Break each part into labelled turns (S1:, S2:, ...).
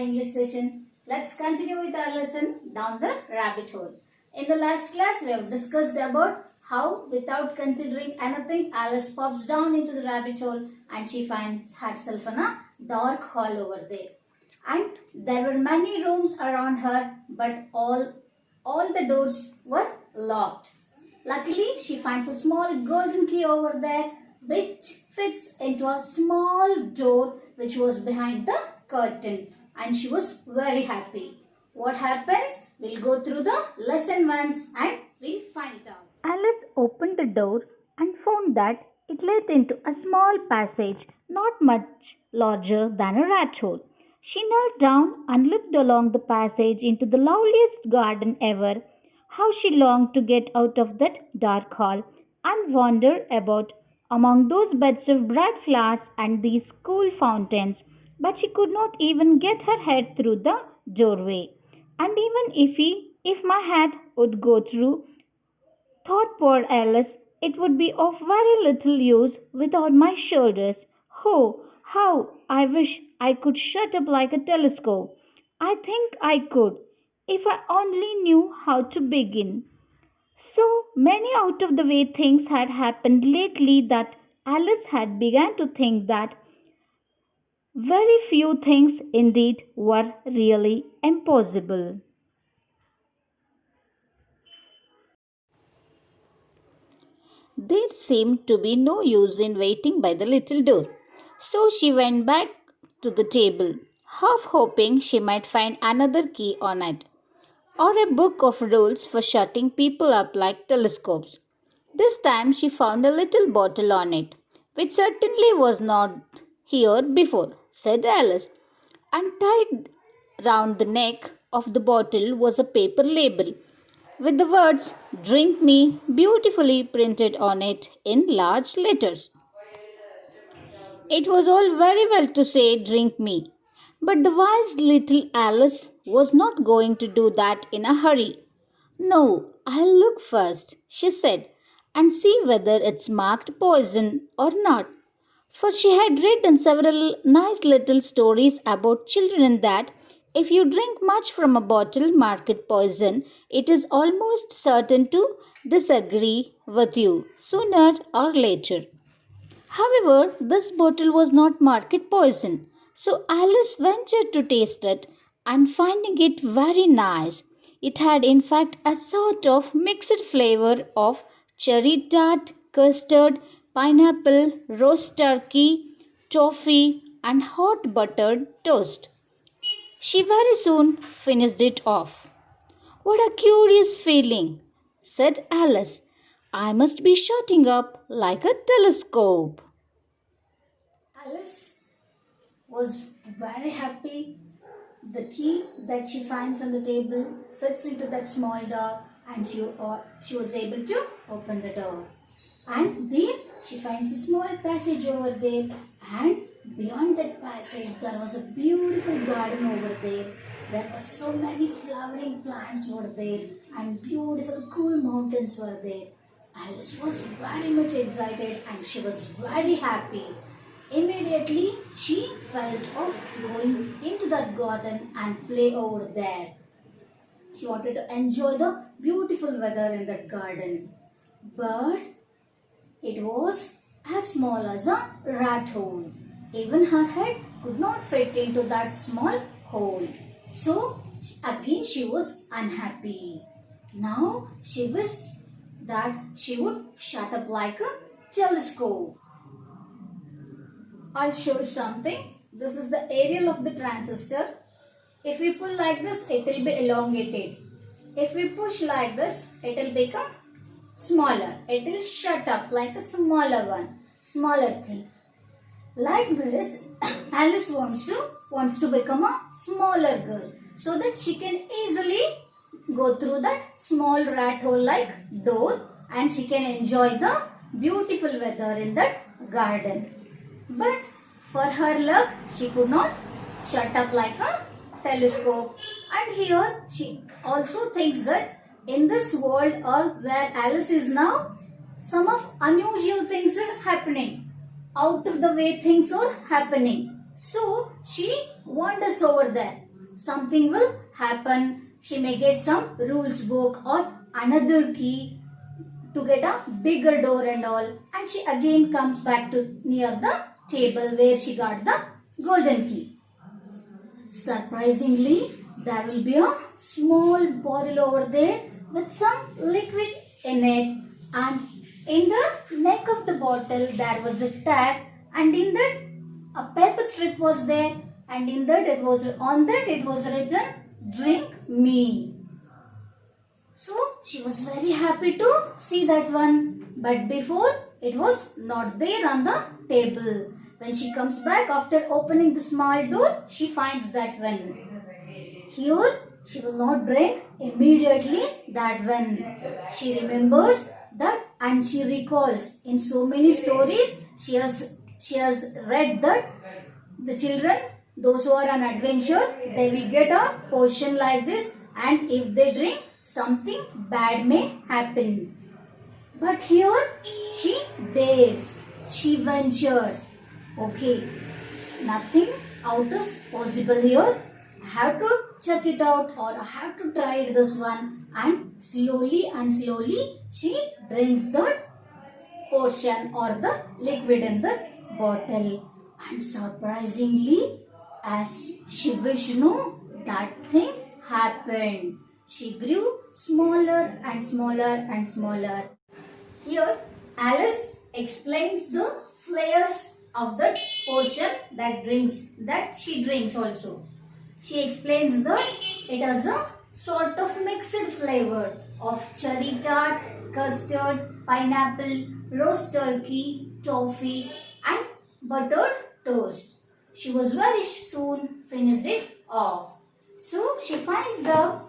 S1: English session. Let's continue with our lesson down the rabbit hole. In the last class, we have discussed about how, without considering anything, Alice pops down into the rabbit hole and she finds herself in a dark hall over there. And there were many rooms around her, but all the doors were locked. Luckily, she finds a small golden key over there which fits into a small door which was behind the curtain, and she was very happy. What happens? We'll go through the lesson once and we'll find it out.
S2: Alice opened the door and found that it led into a small passage not much larger than a rat hole. She knelt down and looked along the passage into the loveliest garden ever. How she longed to get out of that dark hall and wander about among those beds of bright flowers and these cool fountains, but she could not even get her head through the doorway. And even if my head would go through, thought poor Alice, it would be of very little use without my shoulders. Oh, how I wish I could shut up like a telescope. I think I could, if I only knew how to begin. So many out of the way things had happened lately that Alice had begun to think that very few things indeed were really impossible.
S1: There seemed to be no use in waiting by the little door. So she went back to the table, half hoping she might find another key on it, or a book of rules for shutting people up like telescopes. This time she found a little bottle on it, which certainly was not here before, said Alice, and tied round the neck of the bottle was a paper label with the words "Drink Me" beautifully printed on it in large letters. It was all very well to say "Drink me," but the wise little Alice was not going to do that in a hurry. "No, I'll look first," she said, "and see whether it's marked poison or not." For she had read in several nice little stories about children that if you drink much from a bottle marked poison, it is almost certain to disagree with you sooner or later. However, this bottle was not marked poison, so Alice ventured to taste it and finding it very nice. It had in fact a sort of mixed flavor of cherry tart, custard, pineapple, roast turkey, toffee, and hot buttered toast. She very soon finished it off. "What a curious feeling," said Alice. "I must be shutting up like a telescope." Alice was very happy. The key that she finds on the table fits into that small door and she was able to open the door. And there she finds a small passage over there, and beyond that passage there was a beautiful garden over there. There were so many flowering plants were there and beautiful cool mountains were there. Alice was very much excited and she was very happy. Immediately she felt of going into that garden and play over there. She wanted to enjoy the beautiful weather in that garden. But it was as small as a rat hole. Even her head could not fit into that small hole. So again she was unhappy. Now she wished that she would shut up like a telescope. I'll show you something. This is the aerial of the transistor. If we pull like this, it will be elongated. If we push like this, it will become smaller. It will shut up like a smaller one, smaller thing. Like this, Alice wants to become a smaller girl so that she can easily go through that small rat hole like door and she can enjoy the beautiful weather in that garden. But for her luck, she could not shut up like a telescope. And here she also thinks that in this world or where Alice is now, some of unusual things are happening. Out of the way things are happening. So she wanders over there something will happen. She may get some rules book or another key to get a bigger door and all, and she again comes back to near the table where she got the golden key. Surprisingly, there will be a small bottle over there with some liquid in it, and in the neck of the bottle there was a tag, and in that a paper strip was there, and in that it was written, "Drink me." So she was very happy to see that one, but before it was not there on the table. When she comes back after opening the small door, she finds that one. Here she will not drink immediately that one. She remembers that, and she recalls in so many stories she has read that the children, those who are on adventure, they will get a potion like this, and if they drink, something bad may happen. But here she dares, she ventures. Okay, nothing out is possible here. I have to check it out, or I have to try it this one. And slowly she drinks the potion or the liquid in the bottle. And surprisingly, as she wished, no, that thing happened. She grew smaller and smaller and smaller. Here, Alice explains the flavors of the potion that she drinks also. She explains that it has a sort of mixed flavor of cherry tart, custard, pineapple, roast turkey, toffee, and buttered toast. She was very soon finished it off. So she finds the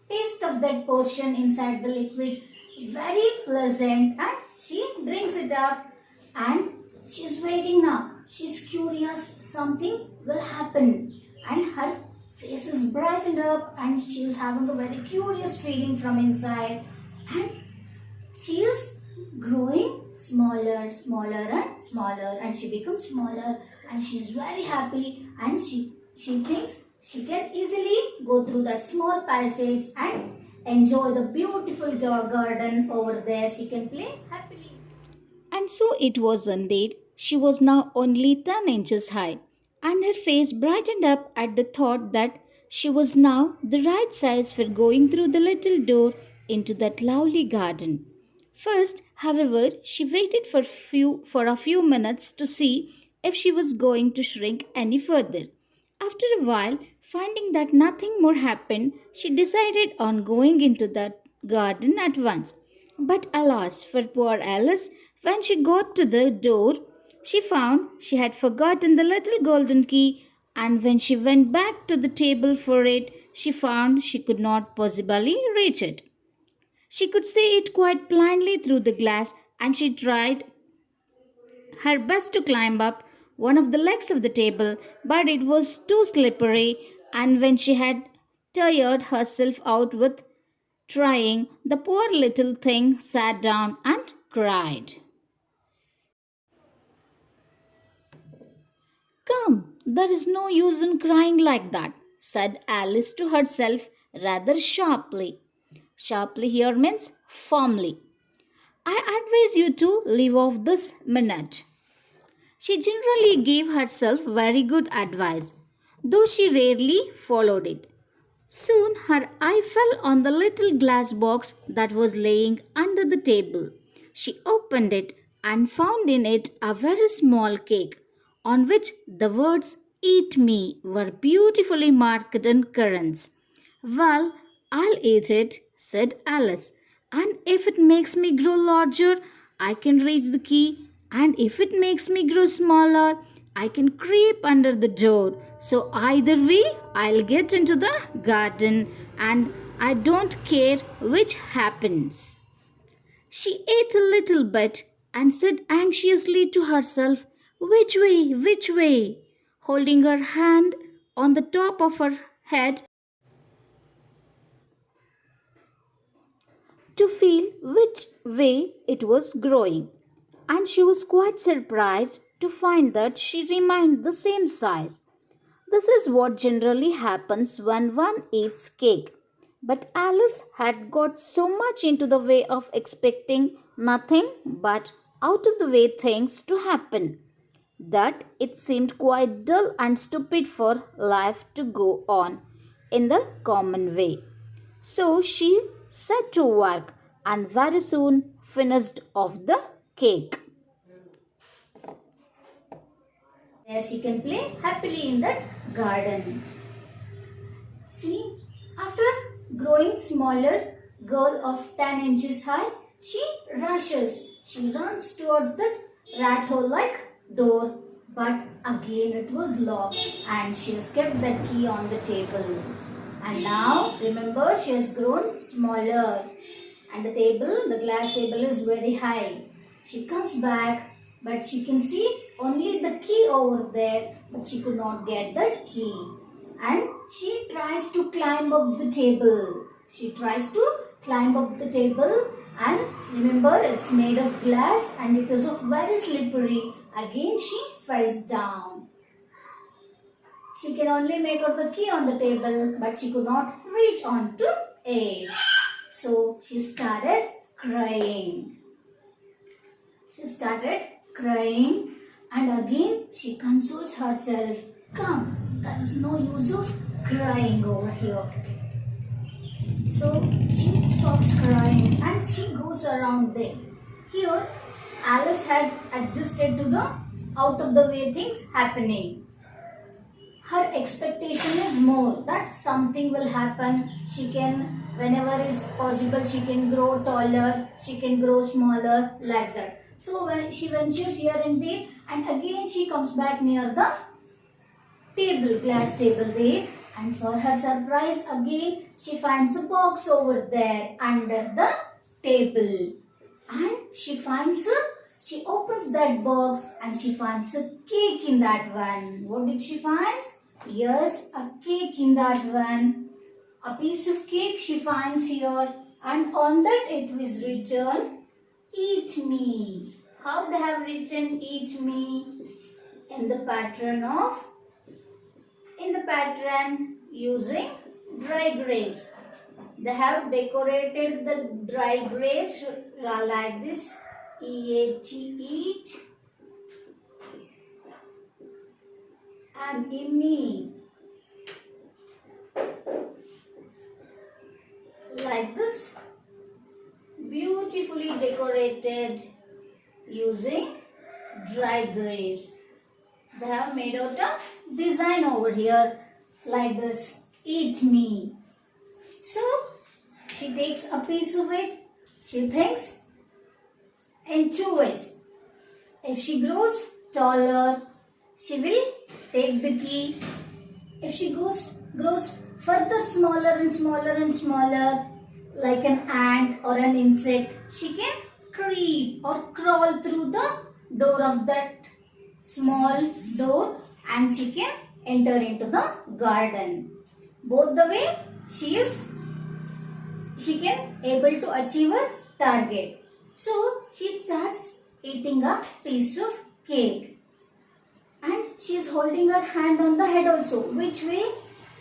S1: taste of that potion inside the liquid very pleasant, and she drinks it up, and she's waiting now. She's curious something will happen, and her face is brightened up, and she's having a very curious feeling from inside, and she is growing smaller, smaller and smaller, and she becomes smaller, and she's very happy, and she thinks she can easily go through that small passage and enjoy the beautiful garden over there. She can play happily. And so it was indeed. She was now only 10 inches high, and her face brightened up at the thought that she was now the right size for going through the little door into that lovely garden. First, however, she waited for a few minutes to see if she was going to shrink any further. After a while, finding that nothing more happened, she decided on going into the garden at once. But alas for poor Alice, when she got to the door, she found she had forgotten the little golden key, and when she went back to the table for it, she found she could not possibly reach it. She could see it quite plainly through the glass, and she tried her best to climb up one of the legs of the table, but it was too slippery, and when she had tired herself out with trying, the poor little thing sat down and cried. "Come, there is no use in crying like that," said Alice to herself rather sharply. Sharply here means firmly. "I advise you to leave off this minute." She generally gave herself very good advice, though she rarely followed it. Soon her eye fell on the little glass box that was laying under the table. She opened it and found in it a very small cake, on which the words "Eat me" were beautifully marked in currants. "Well, I'll eat it," said Alice, "and if it makes me grow larger, I can reach the key, and if it makes me grow smaller, I can creep under the door. So either way, I'll get into the garden, and I don't care which happens." She ate a little bit and said anxiously to herself, "Which way? Which way?" holding her hand on the top of her head to feel which way it was growing. And she was quite surprised to find that she remained the same size. This is what generally happens when one eats cake. But Alice had got so much into the way of expecting nothing but out of the way things to happen that it seemed quite dull and stupid for life to go on in the common way. So she set to work and very soon finished off the cake. There she can play happily in that garden. See, after growing smaller, girl of 10 inches high, she rushes. She runs towards that rat hole like door. But again it was locked and she has kept that key on the table. And now remember she has grown smaller. And the table, the glass table is very high. She comes back but she can see only the key over there, but she could not get that key. And she tries to climb up the table. She tries to climb up the table and remember it's made of glass and it is of very slippery. Again she falls down. She can only make out the key on the table but she could not reach on to it. So she started crying. She started crying and again she consoles herself. Come, there is no use of crying over here. So she stops crying and she goes around there. Here Alice has adjusted to the out of the way things happening. Her expectation is more that something will happen. She can, whenever is possible, she can grow taller, she can grow smaller like that. So when she ventures here and there and again she comes back near the table, glass table there, and for her surprise again she finds a box over there under the table and she opens that box and she finds a cake in that one. What did she find? Yes, a cake in that one. A piece of cake she finds here and on that it was written eat me. How they have written eat me? In the pattern using dry grapes. They have decorated the dry grapes like this. Eat and me like this, beautifully decorated using dry grapes. They have made out a design over here like this, eat me. So she takes a piece of it. She thinks in two ways. If she grows taller, she will take the key. If she grows further smaller and smaller and smaller, like an ant or an insect, she can creep or crawl through the door of that small door and she can enter into the garden. Both the way she can able to achieve her target. So she starts eating a piece of cake and she is holding her hand on the head also. Which way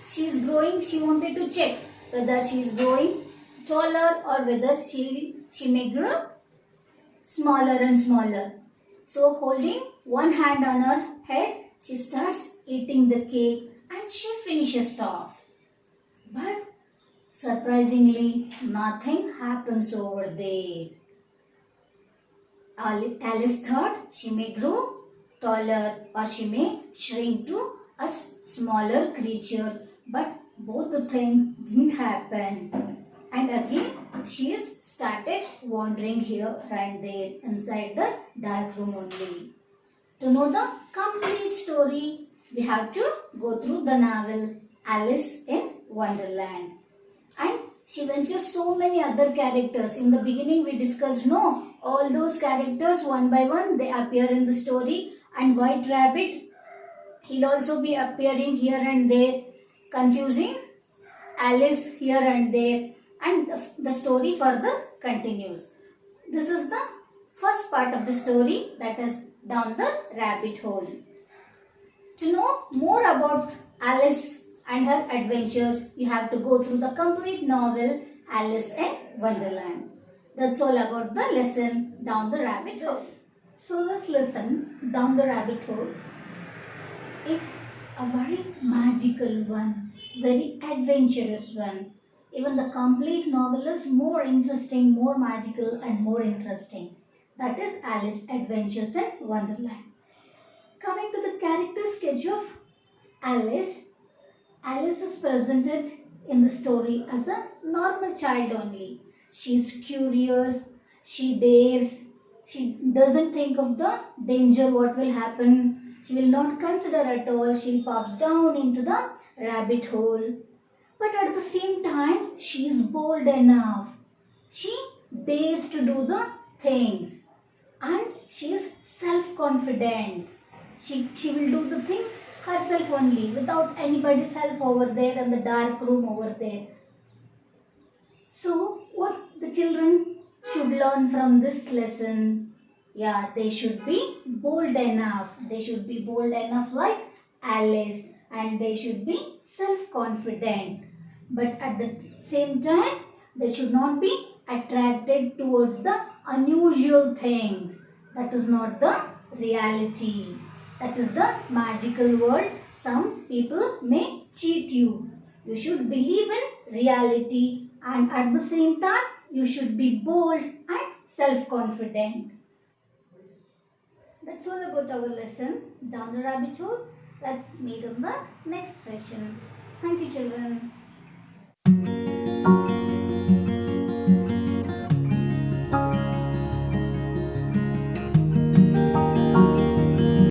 S1: she is growing, she wanted to check whether she is growing taller or whether she may grow smaller and smaller. So holding one hand on her head, she starts eating the cake and she finishes off. But surprisingly, nothing happens over there. Alice thought she may grow taller or she may shrink to a smaller creature, but both the things didn't happen. And again she is started wandering here and there inside the dark room only. To know the complete story, we have to go through the novel Alice in Wonderland. And she ventures so many other characters. In the beginning we discussed, no, all those characters one by one they appear in the story, and White Rabbit, he'll also be appearing here and there, confusing Alice here and there, and the story further continues. This is the first part of the story, that is down the rabbit hole. To know more about Alice and her adventures. You have to go through the complete novel Alice in Wonderland. That's all about the lesson Down the Rabbit Hole.
S2: So this lesson, Down the Rabbit Hole, is a very magical one, very adventurous one. Even the complete novel is more interesting, more magical, and more interesting. That is Alice Adventures in Wonderland. Coming to the character sketch of Alice, Alice is presented in the story as a normal child only. She is curious, she dares, she doesn't think of the danger, what will happen. She will not consider at all. She pops down into the rabbit hole. But at the same time, she is bold enough. She dares to do the things and she is self-confident. She will do the things herself only without anybody's help over there in the dark room over there. So what the children should learn from this lesson? Yeah, they should be bold enough. They should be bold enough like Alice and they should be self-confident. But at the same time, they should not be attracted towards the unusual things. That is not the reality. That is the magical world. Some people may cheat you. You should believe in reality and at the same time you should be bold and self-confident. That's all about our lesson, Down the Rabbit Hole. Let's meet on the next session. Thank you, children.